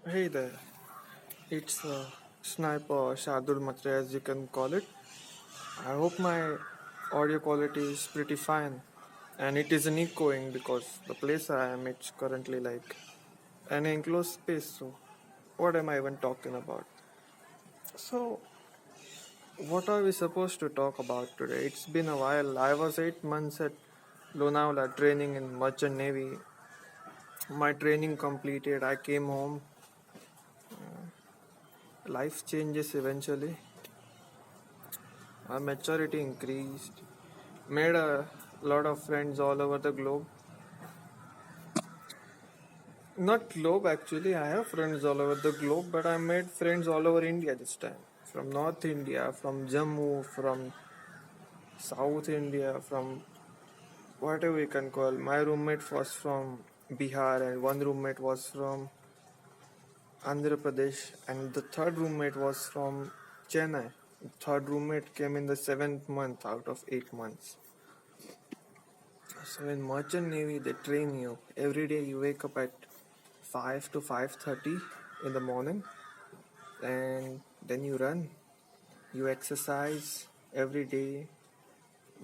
Hey there, it's Sniper Shardul Matre as you can call it. I hope my audio quality is pretty fine and it isn't echoing because the place I am it's currently like an enclosed space, so what am I even talking about? So, what are we supposed to talk about today? It's been a while. I was 8 months at Lonavala training in Merchant Navy. My training completed, I came home. Life changes eventually. Our maturity increased, made a lot of friends all over the globe. Not globe actually, I have friends all over the globe, but I made friends all over India this time. From North India, from Jammu, from South India, from whatever you can call. My roommate was from Bihar, and one roommate was from Andhra Pradesh, and the third roommate was from Chennai. The third roommate came in the 7th month out of 8 months. So in merchant navy, they train you every day. You wake up at 5 to 5:30 in the morning, and then you run. You exercise every day.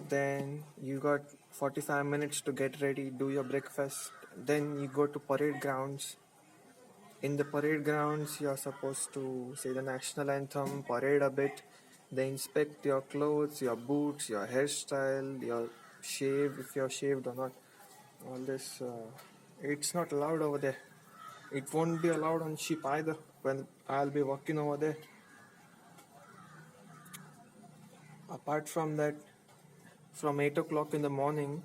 Then you got 45 minutes to get ready, do your breakfast. Then you go to parade grounds. In the parade grounds, you are supposed to say the national anthem, parade a bit. They inspect your clothes, your boots, your hairstyle, your shave, if you're shaved or not. All this, it's not allowed over there. It won't be allowed on ship either when I'll be working over there. Apart from that, from 8 o'clock in the morning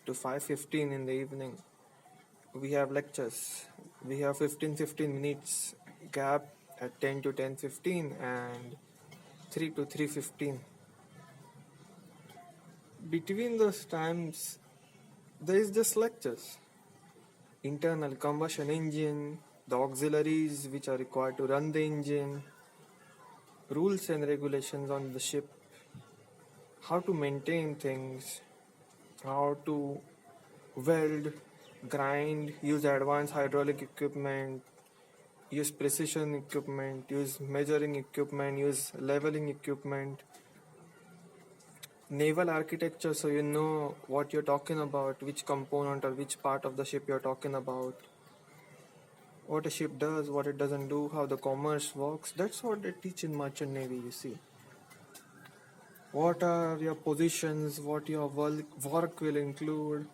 to 5:15 in the evening, we have lectures. We have 15 minutes gap at 10 to 10:15 and 3 to 3:15. Between those times, there is just lectures. Internal combustion engine, the auxiliaries which are required to run the engine, rules and regulations on the ship, how to maintain things, how to weld, grind, use advanced hydraulic equipment, use precision equipment, use measuring equipment, use leveling equipment, naval architecture so you know what you're talking about, which component or which part of the ship you're talking about, what a ship does, what it doesn't do, how the commerce works. That's what they teach in merchant navy, you see. What are your positions, what your work will include.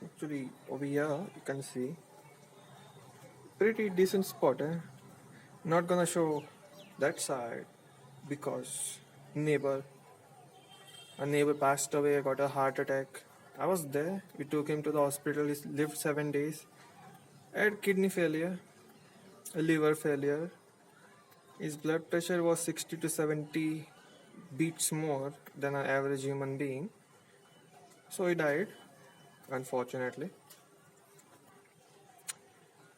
Actually, over here you can see pretty decent spot, eh? Not gonna show that side because neighbor, a neighbor passed away, got a heart attack. I was there. We took him to the hospital. He lived 7 days. Had kidney failure, liver failure. His blood pressure was 60 to 70 beats more than an average human being. So he died, unfortunately.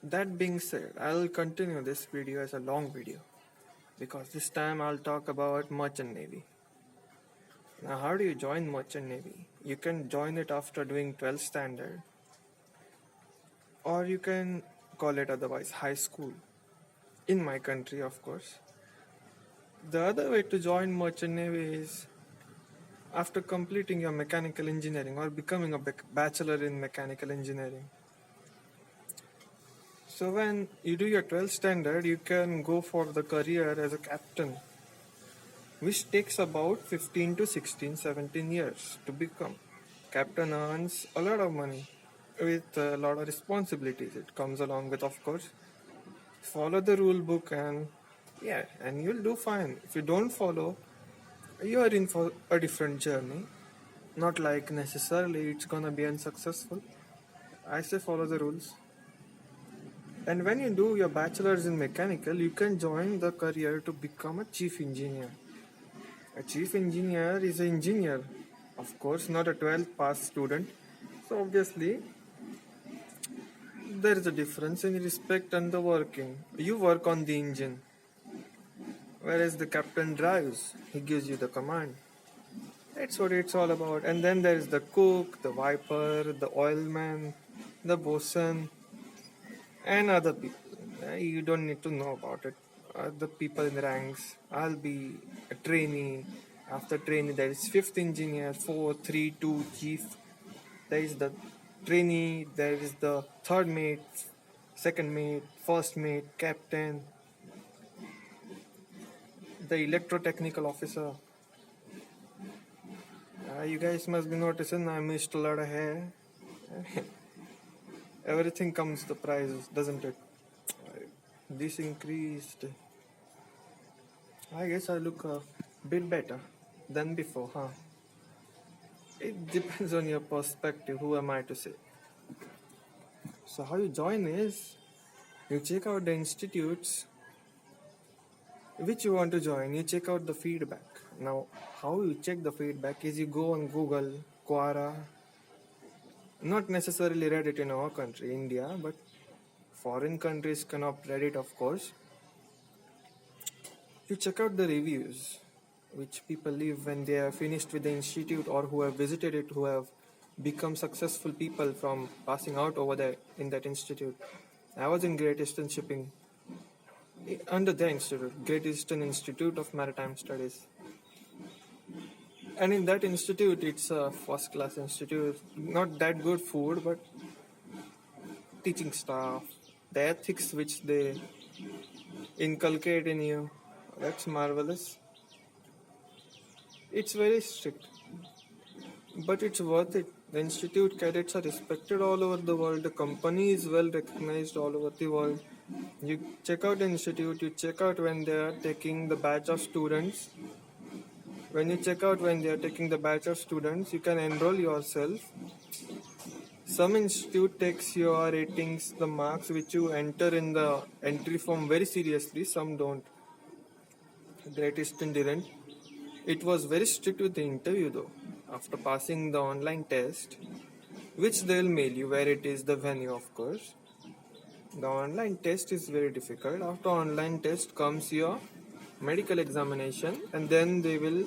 That being said, I'll continue this video as a long video because this time I'll talk about merchant navy. Now, how do you join merchant navy? You can join it after doing 12th standard, or you can call it otherwise high school. In my country, of course. The other way to join merchant navy is after completing your mechanical engineering or becoming a bachelor in mechanical engineering. So when you do your 12th standard, you can go for the career as a captain, which takes about 15 to 16, 17 years to become. Captain earns a lot of money with a lot of responsibilities. It comes along with, of course. Follow the rule book and you'll do fine. If you don't follow, you are in for a different journey. Not like necessarily it's gonna be unsuccessful. I say follow the rules. And when you do your bachelor's in mechanical, you can join the career to become a chief engineer. A chief engineer is an engineer, of course, not a 12th pass student. So obviously, there is a difference in respect and the working. You work on the engine, whereas the captain drives. He gives you the command. That's what it's all about. And then there is the cook, the viper, the oilman, the bosun, and other people. You don't need to know about it. The people in the ranks. I'll be a trainee. After trainee, there is fifth engineer, four, three, two, chief. There is the trainee. There is the third mate, second mate, first mate, captain, the electrotechnical officer. You guys must be noticing I missed a lot of hair. Everything comes to prices, doesn't it? This increased. I guess I look a bit better than before, huh? It depends on your perspective. Who am I to say? So, how you join is you check out the institutes which you want to join. You check out the feedback. Now, how you check the feedback is you go on Google, Quora, not necessarily Reddit in our country, India, but foreign countries can opt Reddit, of course. You check out the reviews which people leave when they are finished with the institute or who have visited it, who have become successful people from passing out over there in that institute. I was in Great Eastern Shipping under the institute, Great Eastern Institute of Maritime Studies. And in that institute, it's a first class institute, not that good food, but teaching staff, the ethics which they inculcate in you, that's marvelous. It's very strict, but it's worth it. The institute cadets are respected all over the world. The company is well recognized all over the world. You check out the institute, you check out when they are taking the batch of students. When you check out when they are taking the batch of students, you can enroll yourself. Some institute takes your ratings, the marks which you enter in the entry form very seriously, some don't. Great Eastern didn't. It was very strict with the interview though. After passing the online test, which they'll mail you where it is the venue, of course. The online test is very difficult. After online test comes your medical examination, and then they will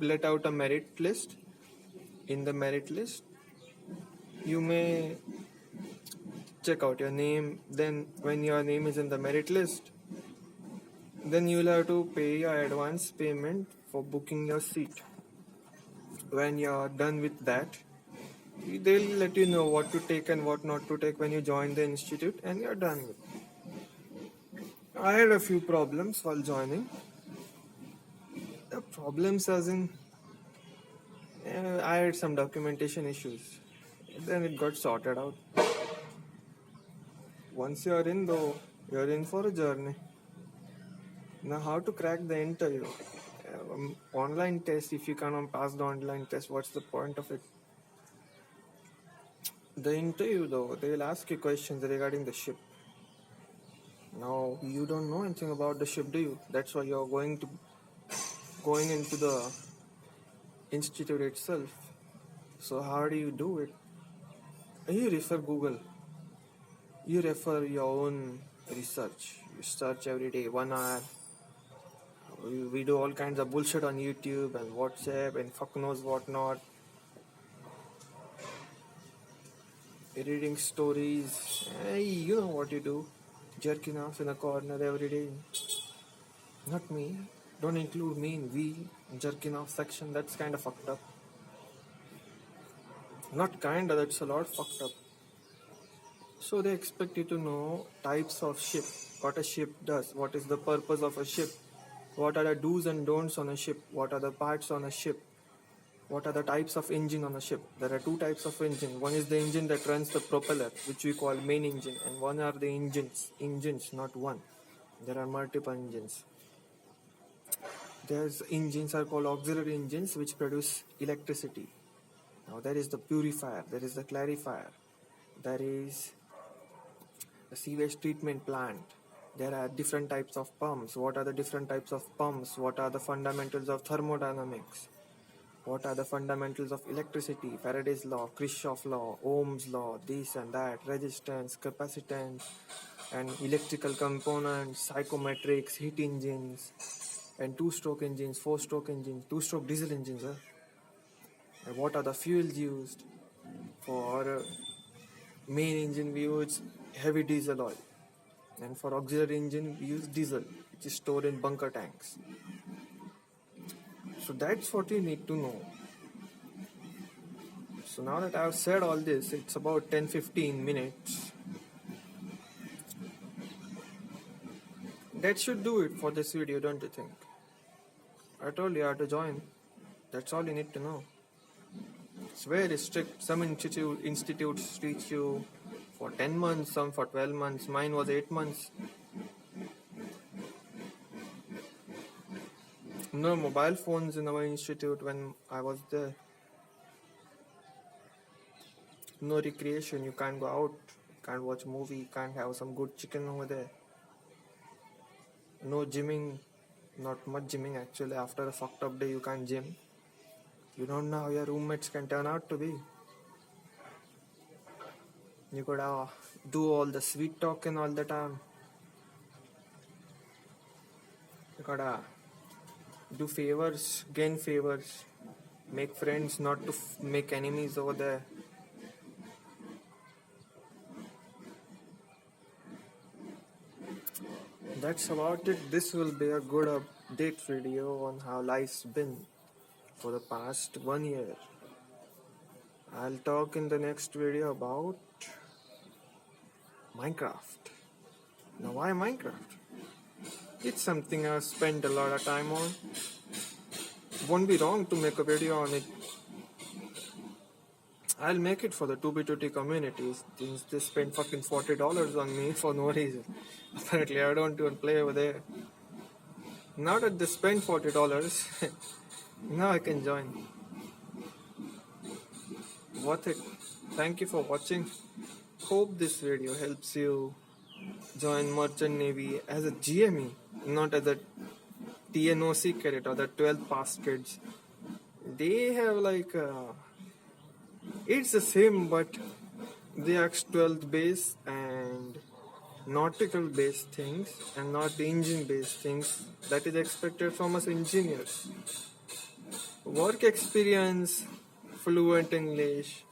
let out a merit list. In the merit list, you may check out your name. Then when your name is in the merit list, then you will have to pay your advance payment for booking your seat. When you're done with that, they'll let you know what to take and what not to take when you join the institute, and you're done with it. I had a few problems while joining. The problems as in I had some documentation issues. Then it got sorted out. Once you're in though, you're in for a journey. Now how to crack the interview? Online test, if you cannot pass the online test, what's the point of it? The interview though, they will ask you questions regarding the ship. Now you don't know anything about the ship, do you? That's why you're going into the institute itself. So how do you do it? You refer Google. You refer your own research. You search every day, 1 hour. We do all kinds of bullshit on YouTube and WhatsApp and fuck knows what not. Reading stories. Hey, you know what you do. Jerking off in a corner every day. Not me. Don't include me in we jerking off section. That's kind of fucked up. Not kinda, that's a lot fucked up. So they expect you to know types of ship, what a ship does, what is the purpose of a ship, what are the do's and don'ts on a ship, what are the parts on a ship, what are the types of engine on a ship. There are two types of engine. One is the engine that runs the propeller, which we call main engine, and one are the engines, not one. There are multiple engines. There's engines are called auxiliary engines, which produce electricity. Now there is the purifier, there is the clarifier, there is the sewage treatment plant. There are different types of pumps. What are the different types of pumps? What are the fundamentals of thermodynamics? What are the fundamentals of electricity? Faraday's law, Kirchhoff's law, Ohm's law, this and that, resistance, capacitance, and electrical components, psychometrics, heat engines, and two-stroke engines, four-stroke engines, two-stroke diesel engines. And what are the fuels used? For main engine we use heavy diesel oil. And for auxiliary engine, we use diesel, which is stored in bunker tanks. So that's what you need to know. So now that I've said all this, it's about 10-15 minutes. That should do it for this video, don't you think? I told you how to join. That's all you need to know. It's very strict. Some institutes teach you for 10 months, some for 12 months. Mine was 8 months. No mobile phones in our institute when I was there. No recreation. You can't go out. You can't watch a movie. You can't have some good chicken over there. No gymming. Not much gymming actually. After a fucked up day, you can't gym. You don't know how your roommates can turn out to be. You gotta do all the sweet talking all the time. You gotta do favors, gain favors, make friends, not to make enemies over there. That's about it. This will be a good update video on how life's been for the past 1 year. I'll talk in the next video about Minecraft. Now, why Minecraft? It's something I've spent a lot of time on. Won't be wrong to make a video on it. I'll make it for the 2B2T community since they spent fucking $40 on me for no reason. Apparently, I don't even play over there. Now that they spent $40, now I can join. Worth it. Thank you for watching. Hope this video helps you join Merchant Navy as a GME, not as a TNOC cadet or the 12th pass kids. They have like it's the same, but they ask 12th base and nautical based things and not the engine based things that is expected from us engineers. Work experience, fluent English,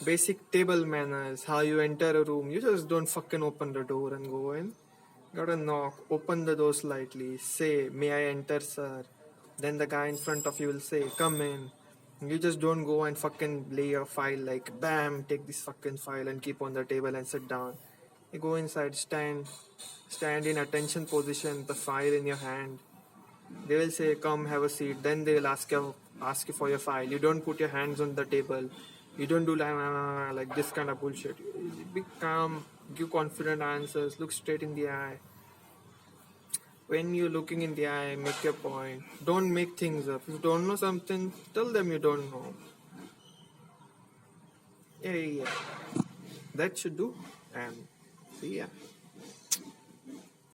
basic table manners, how you enter a room. You just don't fucking open the door and go in. Gotta knock, open the door slightly, say, "May I enter, sir?" Then the guy in front of you will say, "Come in." You just don't go and fucking lay your file like, bam, take this fucking file and keep on the table and sit down. You go inside, stand in attention position, the file in your hand. They will say, "Come, have a seat." Then they will ask you for your file. You don't put your hands on the table. You don't do like this kind of bullshit. Be calm, give confident answers, look straight in the eye. When you're looking in the eye, make your point. Don't make things up. If you don't know something, tell them you don't know. Yeah. That should do. And see ya.